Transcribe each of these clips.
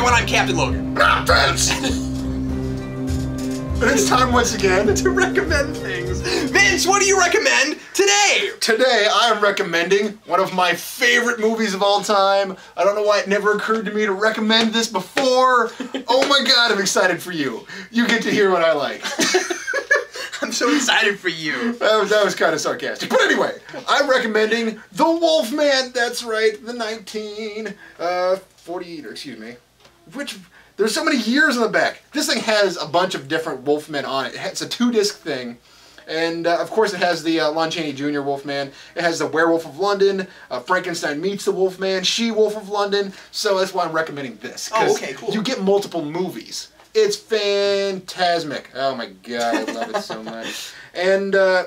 everyone, I'm Captain Logan. Vince! And it's time once again to recommend things. Vince, what do you recommend today? Today, I am recommending one of my favorite movies of all time. I don't know why it never occurred to me to recommend this before. Oh my god, I'm excited for you. You get to hear what I like. I'm so excited for you. That was kind of sarcastic. But anyway, I'm recommending The Wolfman. That's right, the 1948, or excuse me, there's so many years on the back. This thing has a bunch of different Wolfmen on it. It's a 2-disc thing. And, of course, it has the Lon Chaney Jr. Wolfman. It has the Werewolf of London, Frankenstein meets the Wolfman, She-Wolf of London. So that's why I'm recommending this. Oh, okay, cool. You get multiple movies. It's fantastic. Oh my god, I love it so much. And I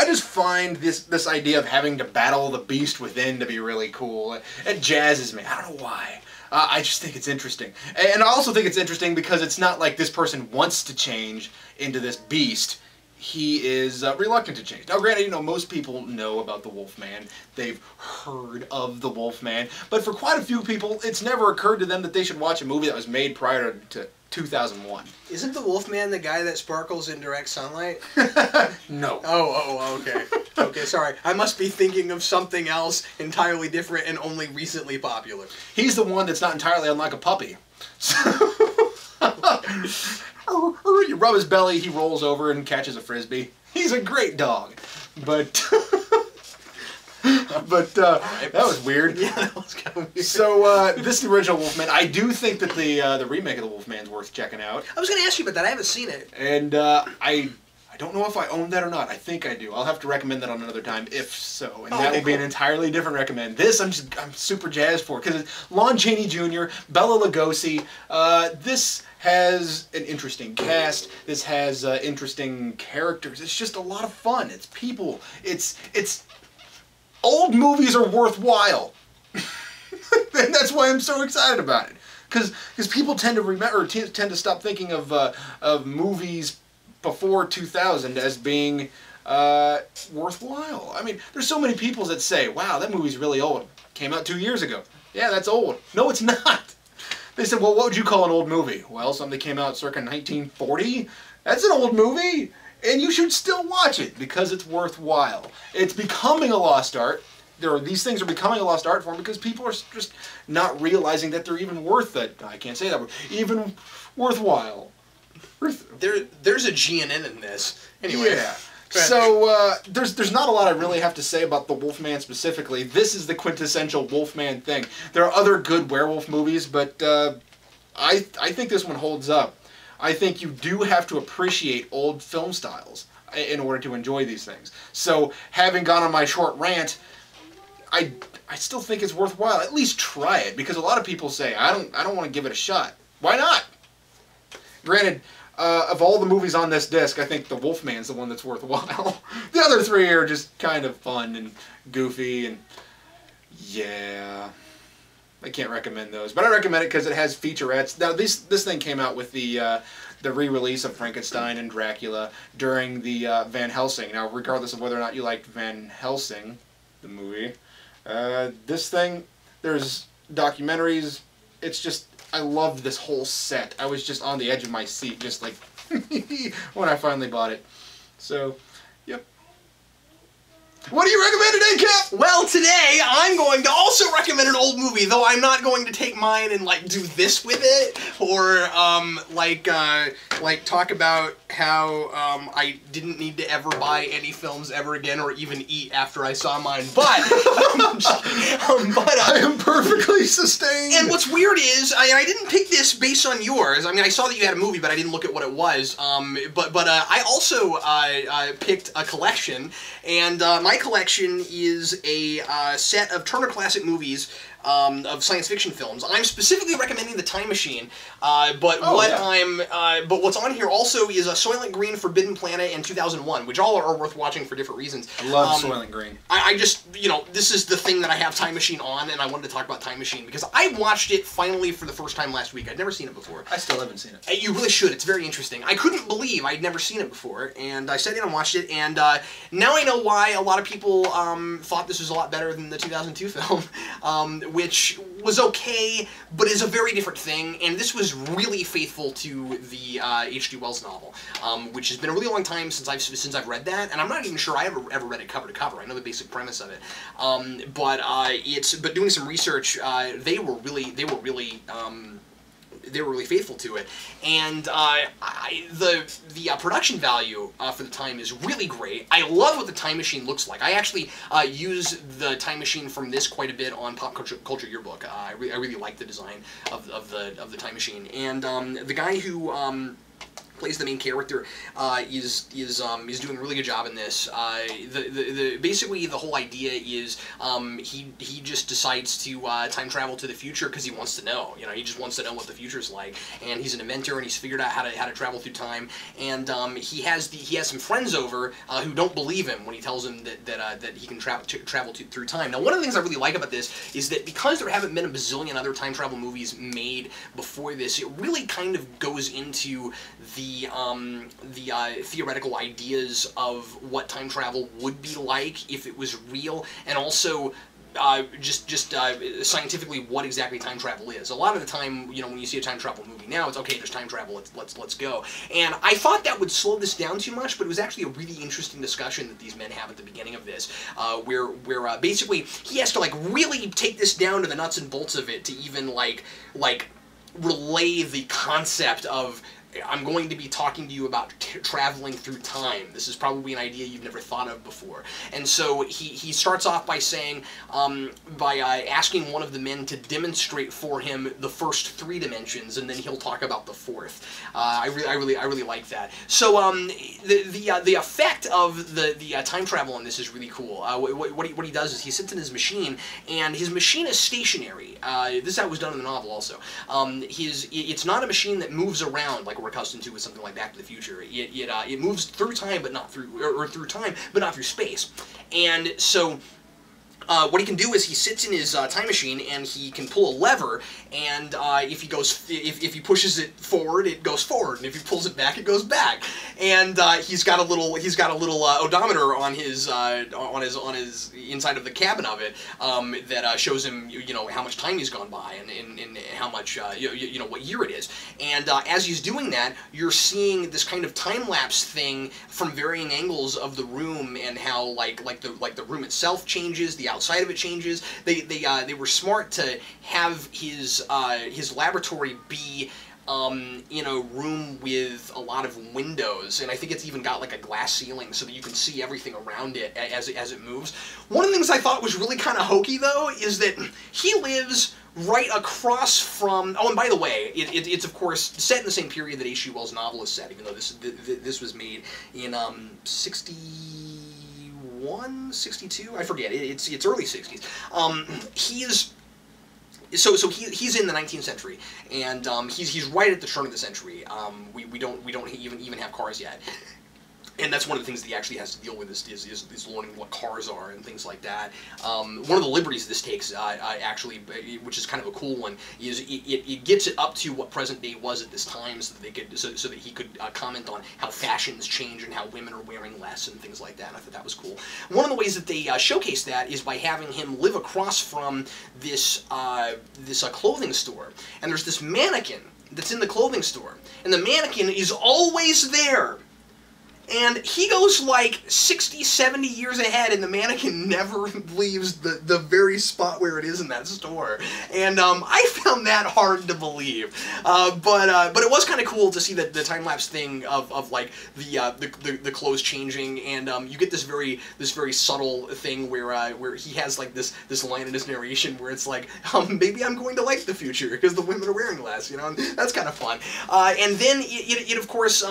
just find this idea of having to battle the beast within to be really cool. It jazzes me. I don't know why. I just think it's interesting. And I also think it's interesting because it's not like this person wants to change into this beast. He is reluctant to change. Now, granted, most people know about the Wolfman. They've heard of the Wolfman. But for quite a few people, it's never occurred to them that they should watch a movie that was made prior to 2001. Isn't the Wolfman the guy that sparkles in direct sunlight? No. Oh, okay. Okay, sorry. I must be thinking of something else entirely different and only recently popular. He's the one that's not entirely unlike a puppy. You rub his belly, he rolls over and catches a frisbee. He's a great dog. But that was weird. Yeah, that was kind of weird. So this is the original Wolfman. I do think that the remake of the Wolfman's worth checking out. I was going to ask you about that. I haven't seen it. And I don't know if I own that or not. I think I do. I'll have to recommend that on another time, if so. And that will be an entirely different recommend. This I'm super jazzed for because it's Lon Chaney Jr., Bela Lugosi. This has an interesting cast. This has interesting characters. It's just a lot of fun. It's people. It's old movies are worthwhile. And that's why I'm so excited about it. Because people tend to remember, tend to stop thinking of movies before 2000 as being worthwhile. I mean, there's so many people that say, wow, that movie's really old. Came out 2 years ago. Yeah, that's old. No, it's not. They said, well, what would you call an old movie? Well, something came out circa 1940. That's an old movie. And you should still watch it because it's worthwhile. It's becoming a lost art. These things are becoming a lost art form because people are just not realizing that they're even worth it. I can't say that word. Even worthwhile. There's a GNN in this. Anyway. Yeah. So, there's not a lot I really have to say about the Wolfman specifically. This is the quintessential Wolfman thing. There are other good werewolf movies, but I think this one holds up. I think you do have to appreciate old film styles in order to enjoy these things. So, having gone on my short rant, I still think it's worthwhile. At least try it, because a lot of people say, I don't want to give it a shot. Why not? Granted, of all the movies on this disc, I think the Wolfman's the one that's worthwhile. The other three are just kind of fun and goofy, and yeah, I can't recommend those. But I recommend it because it has featurettes. Now, this thing came out with the re-release of Frankenstein and Dracula during the Van Helsing. Now, regardless of whether or not you liked Van Helsing, the movie, this thing, there's documentaries. It's just, I loved this whole set. I was just on the edge of my seat, just like when I finally bought it. So, yep. What do you recommend today, Cap? Well, today I'm going to also recommend an old movie, though I'm not going to take mine and do this with it, or talk about how I didn't need to ever buy any films ever again, or even eat after I saw mine. But I am perfectly sustained. And what's weird is I didn't pick this based on yours. I mean, I saw that you had a movie, but I didn't look at what it was. But I also picked a collection, and my collection is a set of Turner Classic Movies of science fiction films. I'm specifically recommending The Time Machine, but what's on here also is Soylent Green, Forbidden Planet, and 2001, which all are worth watching for different reasons. I love Soylent Green. I just, this is the thing that I have Time Machine on, and I wanted to talk about Time Machine because I watched it finally for the first time last week. I'd never seen it before. I still haven't seen it. You really should. It's very interesting. I couldn't believe I'd never seen it before, and I sat down and watched it, and now I know why a lot of people thought this was a lot better than the 2002 film, which was okay, but is a very different thing, and this was really faithful to the H.G. Wells novel, which has been a really long time since I've read that, and I'm not even sure I ever read it cover to cover. I know the basic premise of it, but doing some research, they were really faithful to it, and the production value for the time is really great. I love what the time machine looks like. I actually use the time machine from this quite a bit on Pop Culture Yearbook. I really like the design of the time machine, and the guy who plays the main character is doing a really good job in this. Basically the whole idea is he just decides to time travel to the future because he wants to know. You know, he just wants to know what the future's like, and he's an inventor and he's figured out how to travel through time. And he has some friends over who don't believe him when he tells them that he can travel through time. Now, one of the things I really like about this is that because there haven't been a bazillion other time travel movies made before this, it really kind of goes into the theoretical ideas of what time travel would be like if it was real, and also just scientifically what exactly time travel is. A lot of the time, you know, when you see a time travel movie now, it's okay, there's time travel, let's go. And I thought that would slow this down too much, but it was actually a really interesting discussion that these men have at the beginning of this, where basically he has to like really take this down to the nuts and bolts of it to even like relay the concept of, I'm going to be talking to you about traveling through time. This is probably an idea you've never thought of before. And so he starts off by saying, asking one of the men to demonstrate for him the first 3 dimensions, and then he'll talk about the 4th. I really like that. So the effect of the time travel in this is really cool. What he does is he sits in his machine, and his machine is stationary. This is how it was done in the novel also. It's not a machine that moves around like we're accustomed to with something like Back to the Future. It moves through time, but not through through time, but not through space. And so what he can do is he sits in his time machine and he can pull a lever, and if he pushes it forward, it goes forward, and if he pulls it back, it goes back. And he's got a little odometer on his inside of the cabin of it that shows him how much time he's gone by and how much what year it is. And as he's doing that, you're seeing this kind of time lapse thing from varying angles of the room, and how like the room itself changes, the outside of it changes. They were smart to have his laboratory be in a room with a lot of windows, and I think it's even got like a glass ceiling so that you can see everything around it as it moves. One of the things I thought was really kind of hokey, though, is that he lives right across from... Oh, and by the way, it's of course set in the same period that H.G. Wells' novel is set, even though this was made in 61, 62? I forget. It's early 60s. He's in the 19th century, and he's right at the turn of the century. We don't even have cars yet. And that's one of the things that he actually has to deal with is learning what cars are and things like that. One of the liberties this takes, actually, which is kind of a cool one, is it gets it up to what present day was at this time, so that they could so that he could comment on how fashions change and how women are wearing less and things like that. I thought that was cool. One of the ways that they showcase that is by having him live across from this clothing store, and there's this mannequin that's in the clothing store, and the mannequin is always there. And he goes like 60, 70 years ahead, and the mannequin never leaves the very spot where it is in that store. And I found that hard to believe. But it was kind of cool to see the time-lapse thing of like the clothes changing, and you get this very subtle thing where he has like this line in his narration where it's like, maybe I'm going to like the future because the women are wearing less, and that's kind of fun. And then it of course,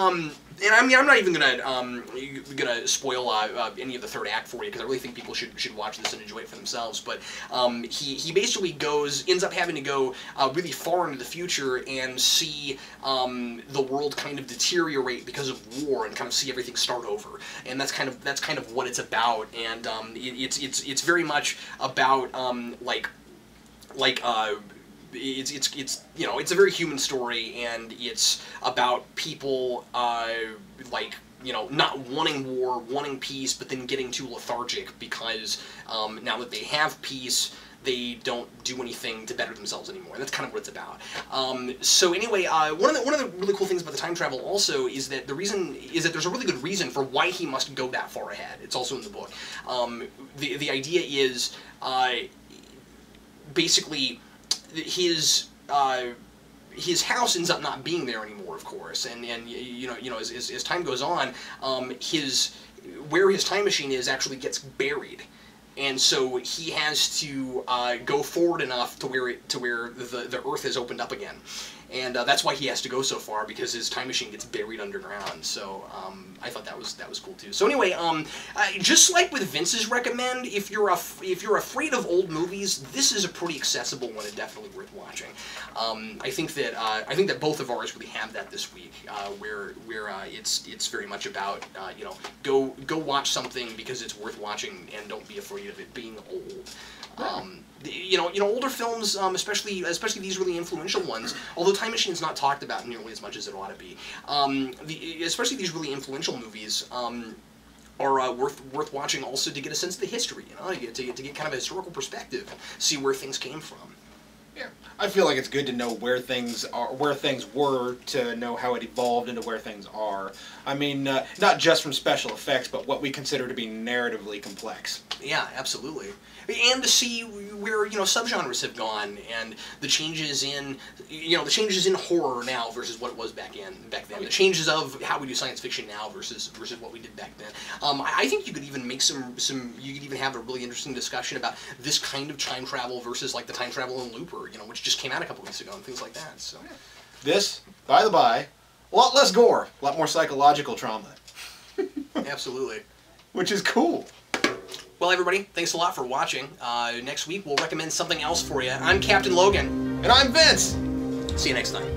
and I mean, I'm not even gonna spoil any of the third act for you, because I really think people should watch this and enjoy it for themselves. But he basically ends up having to go really far into the future and see the world kind of deteriorate because of war, and kind of see everything start over. And that's kind of what it's about. And it's very much about it's a very human story, and it's about people not wanting war, wanting peace, but then getting too lethargic because now that they have peace, they don't do anything to better themselves anymore. And that's kind of what it's about. So anyway, one of the really cool things about the time travel also is that there's a really good reason for why he must go that far ahead. It's also in the book. The idea is basically his house ends up not being there anymore, of course, and as time goes on, where his time machine is actually gets buried. And so he has to go forward enough to where the Earth has opened up again, and that's why he has to go so far, because his time machine gets buried underground. So I thought that was cool too. So anyway, just like with Vince's recommend, if you're afraid of old movies, this is a pretty accessible one and definitely worth watching. I think that both of ours really have that this week, where it's very much about go watch something because it's worth watching and don't be afraid of it being old. Older films, especially these really influential ones, although Time Machine is not talked about nearly as much as it ought to be, especially these really influential movies are worth watching also to get a sense of the history, to get kind of a historical perspective, see where things came from. Yeah, I feel like it's good to know where things were, to know how it evolved into where things are. I mean, not just from special effects, but what we consider to be narratively complex. Yeah, absolutely. And to see where subgenres have gone, and the changes in horror now versus what it was back then. The changes of how we do science fiction now versus what we did back then. I think you could even make you could even have a really interesting discussion about this kind of time travel versus like the time travel in Looper, which just came out a couple weeks ago and things like that. So this, by the by, a lot less gore, a lot more psychological trauma. Absolutely. Which is cool. Well, everybody, thanks a lot for watching. Next week, we'll recommend something else for you. I'm Captain Logan. And I'm Vince. See you next time.